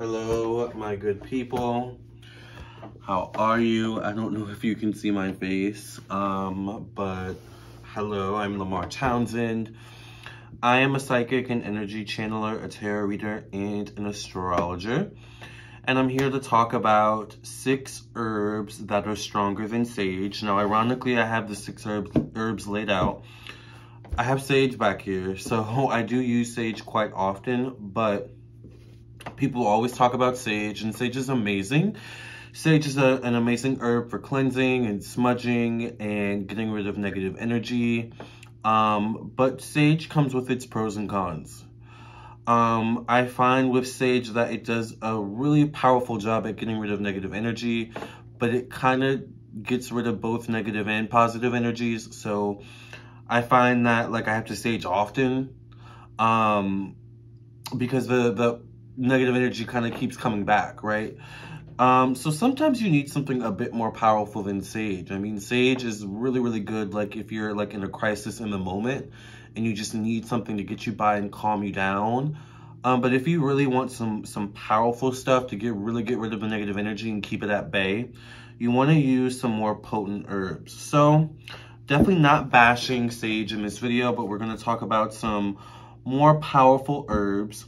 Hello, my good people. How are you? I don't know if you can see my face, but hello, I'm Lamarr Townsend. I am a psychic and energy channeler, a tarot reader, and an astrologer. And I'm here to talk about 6 herbs that are stronger than sage. Now, ironically, I have the 6 herbs laid out. I have sage back here, so I do use sage quite often, but people always talk about sage, and sage is amazing. Sage is an amazing herb for cleansing and smudging and getting rid of negative energy. But sage comes with its pros and cons. I find with sage that it does a really powerful job at getting rid of negative energy, but it kind of gets rid of both negative and positive energies. So I find that I have to sage often, because the negative energy kind of keeps coming back, right? So sometimes you need something a bit more powerful than sage. I mean, sage is really, really good, if you're in a crisis in the moment and you just need something to get you by and calm you down. But if you really want some powerful stuff to really get rid of the negative energy and keep it at bay, you want to use some more potent herbs. So definitely not bashing sage in this video, but we're going to talk about some more powerful herbs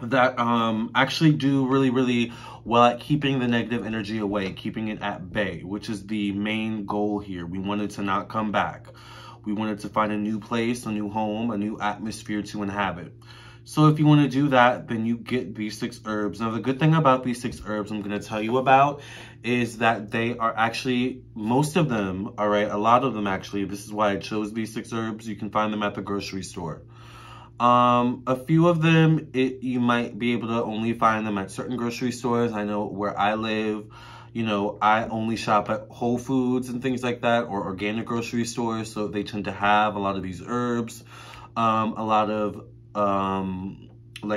that actually do really, really well at keeping the negative energy away, keeping it at bay, which is the main goal here. We want it to not come back. We want it to find a new place, a new home, a new atmosphere to inhabit. So if you want to do that, then you get these 6 herbs. Now, the good thing about these 6 herbs I'm going to tell you about is that they are actually, most of them, all right, a lot of them actually, this is why I chose these 6 herbs. You can find them at the grocery store. A few of them, you might be able to only find them at certain grocery stores. I know where I live, I only shop at Whole Foods and things like that, or organic grocery stores. So they tend to have a lot of these herbs. A lot of,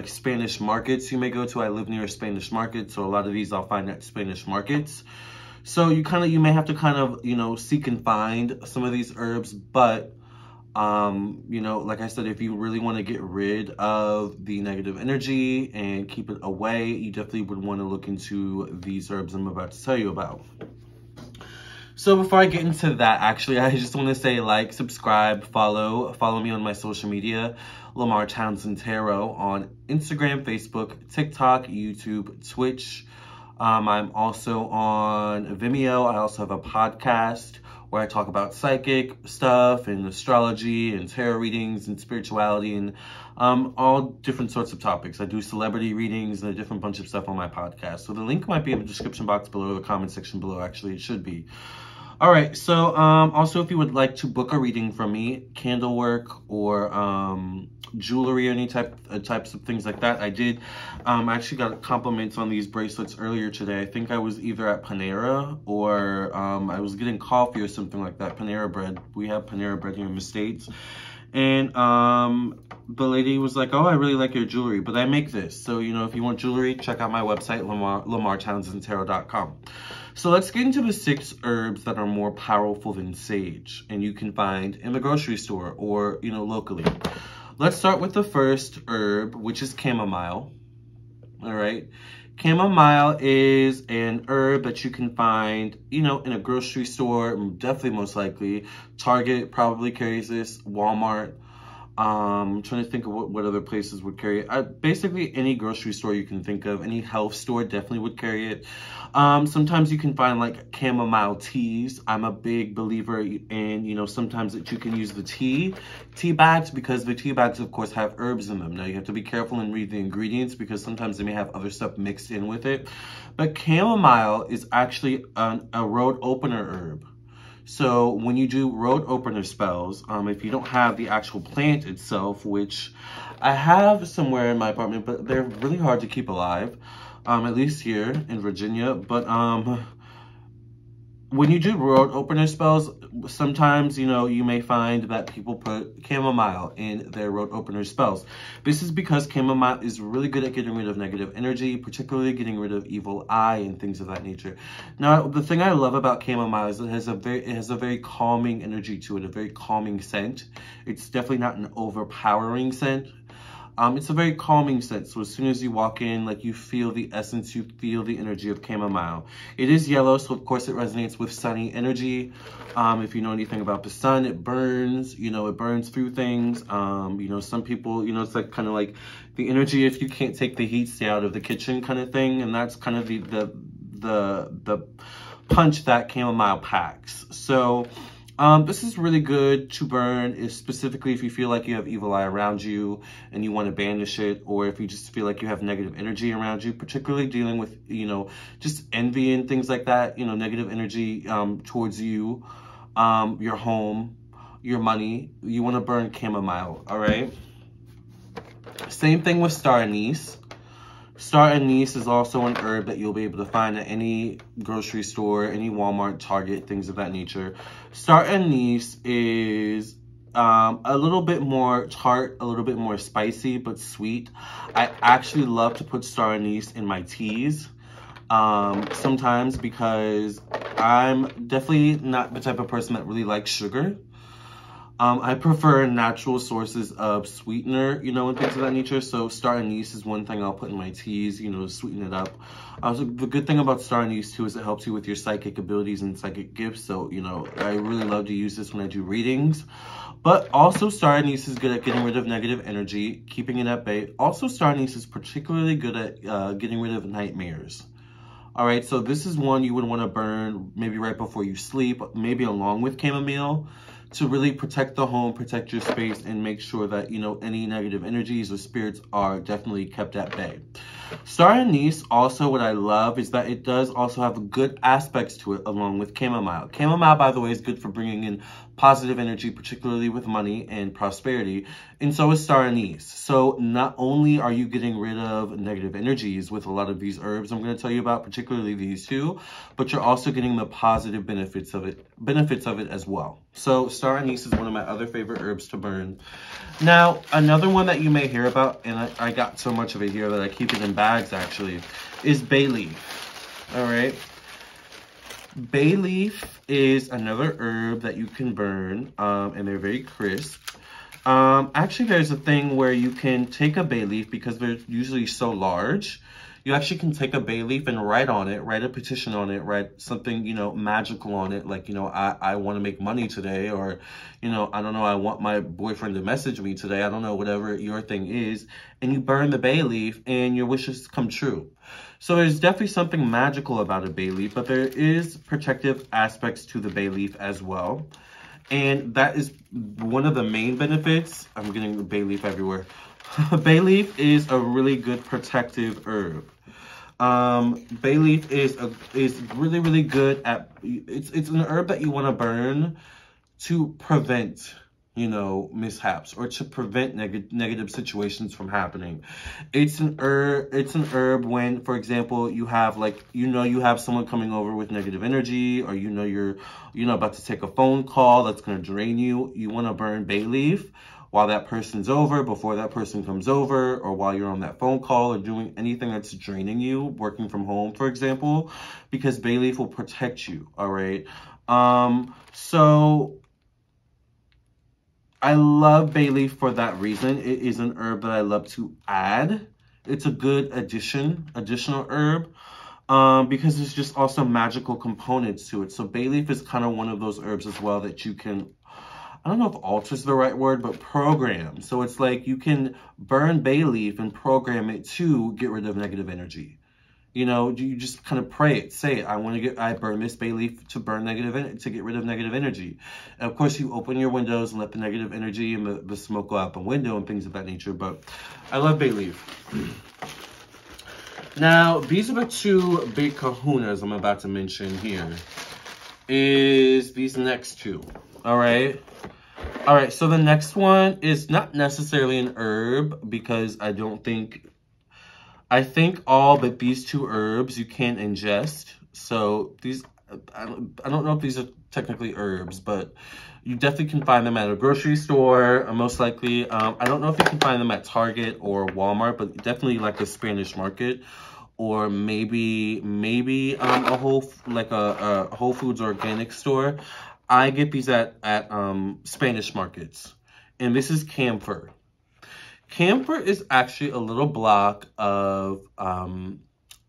Spanish markets you may go to. I live near a Spanish market, so a lot of these I'll find at Spanish markets. So you may have to seek and find some of these herbs, but like I said, if you really want to get rid of the negative energy and keep it away, you definitely would want to look into these herbs I'm about to tell you about. So before I get into that, actually, I just want to say subscribe, follow me on my social media, Lamarr Townsend Tarot on Instagram, Facebook, TikTok, YouTube, Twitch. I'm also on Vimeo. I also have a podcast where I talk about psychic stuff and astrology and tarot readings and spirituality and all different sorts of topics. I do celebrity readings and a different bunch of stuff on my podcast. So the link might be in the description box below, the comment section below. Actually, it should be. All right, so also if you would like to book a reading from me, candle work or jewelry or any types of things like that, I did. I actually got compliments on these bracelets earlier today. I think I was either at Panera or I was getting coffee or something like that. Panera bread. We have Panera bread here in the States. And the lady was like, oh, I really like your jewelry, but I make this. So, if you want jewelry, check out my website, lamarrtownsendtarot.com. So let's get into the 6 herbs that are more powerful than sage and you can find in the grocery store or, locally. Let's start with the first herb, which is chamomile. All right. Chamomile is an herb that you can find, in a grocery store, definitely most likely. Target probably carries this, Walmart. I'm trying to think of what other places would carry it. Basically, any grocery store you can think of, any health store definitely would carry it. Sometimes you can find chamomile teas. I'm a big believer in, sometimes that you can use the tea bags, because the tea bags, of course, have herbs in them. Now, you have to be careful and read the ingredients because sometimes they may have other stuff mixed in with it. But chamomile is actually a road opener herb. So when you do road opener spells, if you don't have the actual plant itself, which I have somewhere in my apartment, but they're really hard to keep alive, at least here in Virginia. But when you do road opener spells, sometimes, you may find that people put chamomile in their road opener spells. This is because chamomile is really good at getting rid of negative energy, particularly getting rid of evil eye and things of that nature. Now, the thing I love about chamomile is it has a very calming energy to it, a very calming scent. It's definitely not an overpowering scent. It's a very calming scent. So as soon as you walk in, like you feel the essence, you feel the energy of chamomile. It is yellow, so of course it resonates with sunny energy. If you know anything about the sun, it burns, you know, it burns through things. You know, some people, you know, it's like kind of like the energy, if you can't take the heat, stay out of the kitchen kind of thing. And that's kind of the punch that chamomile packs. So this is really good to burn, is specifically if you feel like you have evil eye around you and you want to banish it, or if you just feel like you have negative energy around you, particularly dealing with, you know, just envy and things like that, you know, negative energy towards you, your home, your money. You want to burn chamomile, all right? Same thing with star anise. Star anise is also an herb that you'll be able to find at any grocery store, any Walmart, Target, things of that nature. Star anise is a little bit more tart, a little bit more spicy, but sweet. I actually love to put star anise in my teas sometimes, because I'm definitely not the type of person that really likes sugar. I prefer natural sources of sweetener, you know, and things of that nature. So star anise is one thing I'll put in my teas, you know, to sweeten it up. So the good thing about star anise too is it helps you with your psychic abilities and psychic gifts. So, you know, I really love to use this when I do readings. But also star anise is good at getting rid of negative energy, keeping it at bay. Also star anise is particularly good at getting rid of nightmares. All right, so this is one you would want to burn maybe right before you sleep, maybe along with chamomile, to really protect the home, protect your space, and make sure that, you know, any negative energies or spirits are definitely kept at bay. Star anise, also what I love is that it does also have good aspects to it along with chamomile. Chamomile, by the way, is good for bringing in positive energy, particularly with money and prosperity, and so is star anise. So not only are you getting rid of negative energies with a lot of these herbs I'm going to tell you about, particularly these two, but you're also getting the positive benefits of it as well. So star anise is one of my other favorite herbs to burn. Now, another one that you may hear about, and I got so much of it here that I keep it in bags actually, is bay leaf. All right. Bay leaf is another herb that you can burn, and they're very crisp. Actually, there's a thing where you can take a bay leaf, because they're usually so large. You actually can take a bay leaf and write on it, write a petition on it, write something, you know, magical on it. Like, you know, I want to make money today, or, you know, I don't know, I want my boyfriend to message me today. I don't know, whatever your thing is. And you burn the bay leaf and your wishes come true. So there's definitely something magical about a bay leaf, but there is protective aspects to the bay leaf as well. And that is one of the main benefits. I'm getting the bay leaf everywhere. Bay leaf is a really good protective herb. Bay leaf is really, really good at, it's an herb that you want to burn to prevent, you know, mishaps, or to prevent negative situations from happening. It's an herb when, for example, you have, like, you know, you have someone coming over with negative energy, or you know you're about to take a phone call that's going to drain you. You want to burn bay leaf while that person's over, before that person comes over, or while you're on that phone call, or doing anything that's draining you, working from home, for example, because bay leaf will protect you, all right? So I love bay leaf for that reason. It is an herb that I love to add. It's a good additional herb, because there's just also magical components to it. So bay leaf is kind of one of those herbs as well that you can, I don't know if alter is the right word, but program. So it's like you can burn bay leaf and program it to get rid of negative energy. You know, you just kind of pray it, say it. I burn this bay leaf to to get rid of negative energy. And of course, you open your windows and let the negative energy and the smoke go out the window and things of that nature. But I love bay leaf. Now, these are the two big kahunas I'm about to mention here. Is these next two. All right. All right, so the next one is not necessarily an herb, because I think all but these two herbs you can ingest. So these, I don't know if these are technically herbs, but you definitely can find them at a grocery store, most likely. I don't know if you can find them at Target or Walmart, but definitely like a Spanish market, or maybe a Whole Foods organic store. I get these at Spanish markets, and this is camphor. Camphor is actually a little block of,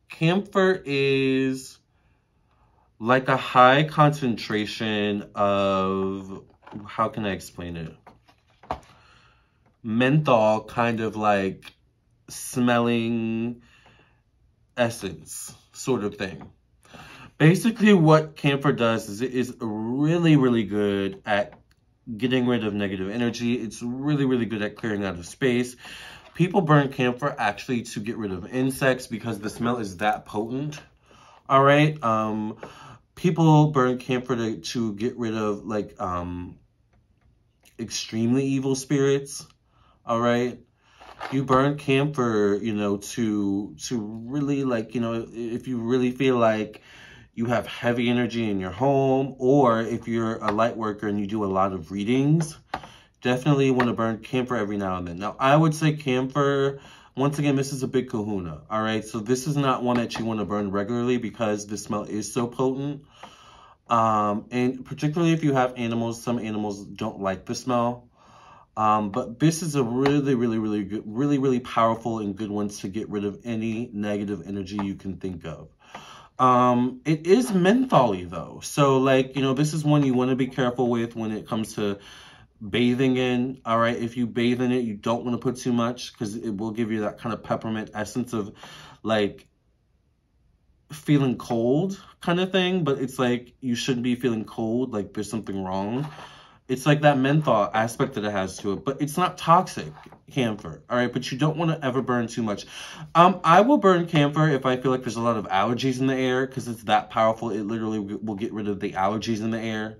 camphor is like a high concentration of, how can I explain it? Menthol kind of like smelling essence sort of thing. Basically what camphor does is it is really, really good at getting rid of negative energy. It's really, really good at clearing out of space. People burn camphor actually to get rid of insects because the smell is that potent. All right. People burn camphor to get rid of like extremely evil spirits. All right. You burn camphor, you know, to really, like, you know, if you really feel like you have heavy energy in your home, or if you're a light worker and you do a lot of readings, definitely want to burn camphor every now and then. Now, I would say camphor, once again, this is a big kahuna, all right? So this is not one that you want to burn regularly because the smell is so potent. And particularly if you have animals, some animals don't like the smell. But this is a really, really, really good, really, really powerful and good one to get rid of any negative energy you can think of. It is menthol-y though. So like, you know, this is one you want to be careful with when it comes to bathing in. All right. If you bathe in it, you don't want to put too much because it will give you that kind of peppermint essence of like feeling cold kind of thing. But it's like, you shouldn't be feeling cold. Like there's something wrong. It's like that menthol aspect that it has to it, but it's not toxic, camphor, all right? But you don't want to ever burn too much. I will burn camphor if I feel like there's a lot of allergies in the air because it's that powerful. It literally will get rid of the allergies in the air.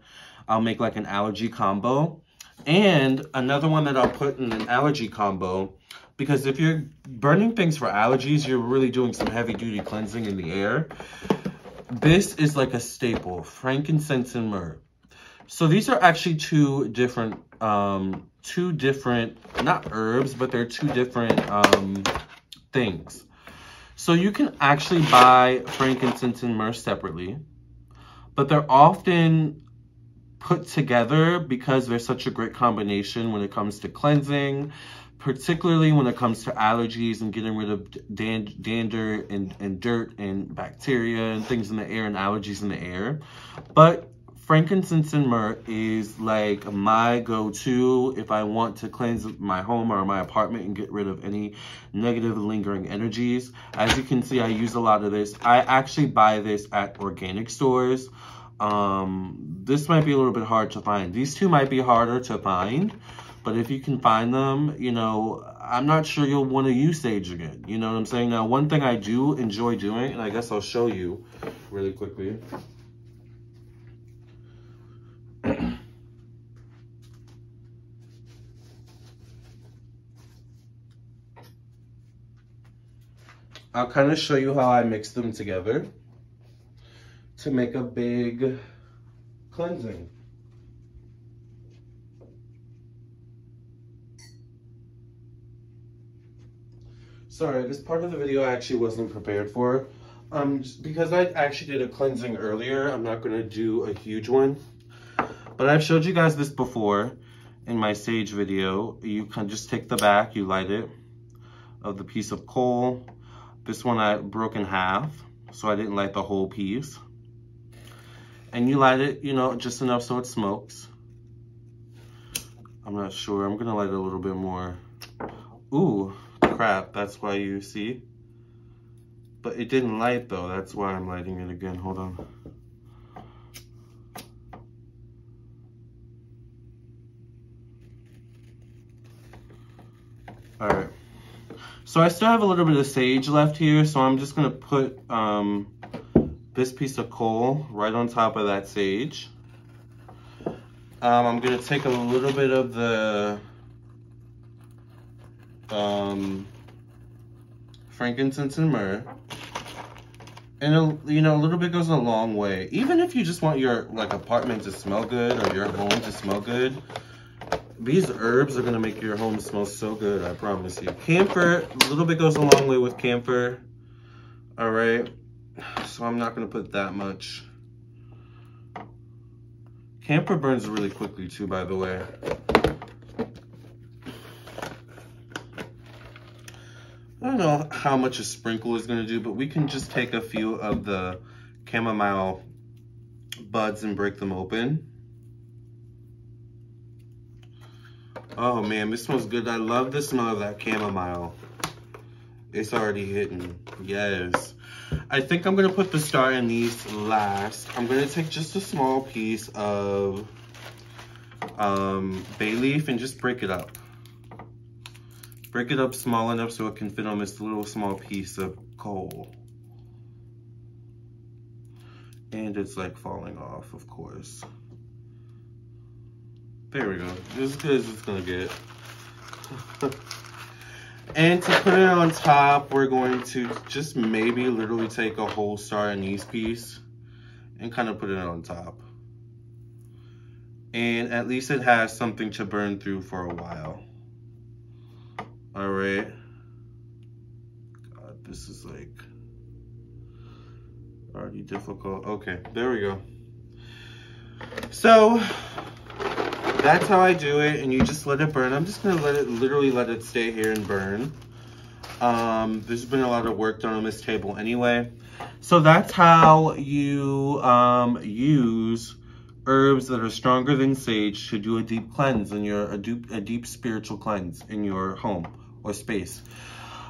I'll make like an allergy combo. And another one that I'll put in an allergy combo, because if you're burning things for allergies, you're really doing some heavy-duty cleansing in the air. This is like a staple, frankincense and myrrh. So these are actually two different, not herbs, but they're two different things. So you can actually buy frankincense and myrrh separately, but they're often put together because they're such a great combination when it comes to cleansing, particularly when it comes to allergies and getting rid of dander and dirt and bacteria and things in the air and allergies in the air. But frankincense and myrrh is like my go-to if I want to cleanse my home or my apartment and get rid of any negative lingering energies. As you can see, I use a lot of this. I actually buy this at organic stores. This might be a little bit hard to find. These two might be harder to find, but if you can find them, you know, I'm not sure you'll want to use sage again. You know what I'm saying? Now, one thing I do enjoy doing, and I guess I'll show you really quickly. I'll kind of show you how I mix them together to make a big cleansing. Sorry, this part of the video I actually wasn't prepared for. Because I actually did a cleansing earlier, I'm not going to do a huge one. But I've showed you guys this before in my sage video. You can just take the back, you light it, of the piece of coal. This one I broke in half, so I didn't light the whole piece. And you light it, you know, just enough so it smokes. I'm not sure, I'm gonna light it a little bit more. Ooh, crap, that's why you see. But it didn't light though, that's why I'm lighting it again, hold on. All right, so I still have a little bit of sage left here, so I'm just gonna put this piece of coal right on top of that sage. I'm gonna take a little bit of the frankincense and myrrh, and you know, a little bit goes a long way. Even if you just want your like apartment to smell good or your home to smell good, these herbs are gonna make your home smell so good, I promise you. Camphor, a little bit goes a long way with camphor. All right, so I'm not gonna put that much. Camphor burns really quickly too, by the way. I don't know how much a sprinkle is going to do, but we can just take a few of the chamomile buds and break them open. Oh man, this smells good. I love the smell of that chamomile. It's already hitting. Yes. I think I'm going to put the star anise last. I'm going to take just a small piece of bay leaf and just break it up. Break it up small enough so it can fit on this little small piece of coal. And it's like falling off, of course. There we go. As good as it's gonna get. And to put it on top, we're going to just maybe literally take a whole star anise piece and kind of put it on top. And at least it has something to burn through for a while. All right. God, this is like already difficult. Okay, there we go. So that's how I do it, and you just let it burn. I'm just gonna literally let it stay here and burn. There's been a lot of work done on this table anyway. So that's how you use herbs that are stronger than sage to do a deep cleanse in a deep spiritual cleanse in your home or space.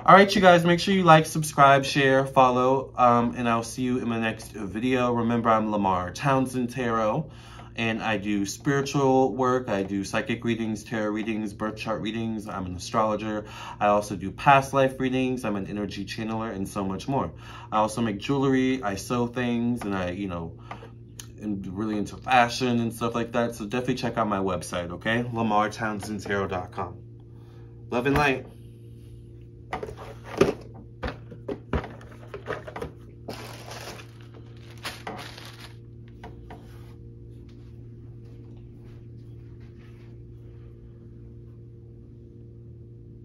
All right, you guys, make sure you like, subscribe, share, follow, and I'll see you in my next video. Remember, I'm Lamarr Townsend Tarot, and I do spiritual work. I do psychic readings, tarot readings, birth chart readings. I'm an astrologer. I also do past life readings. I'm an energy channeler, and so much more. I also make jewelry. I sew things, and I, am really into fashion and stuff like that. So definitely check out my website, okay? LamarrTownsendTarot.com. Love and light.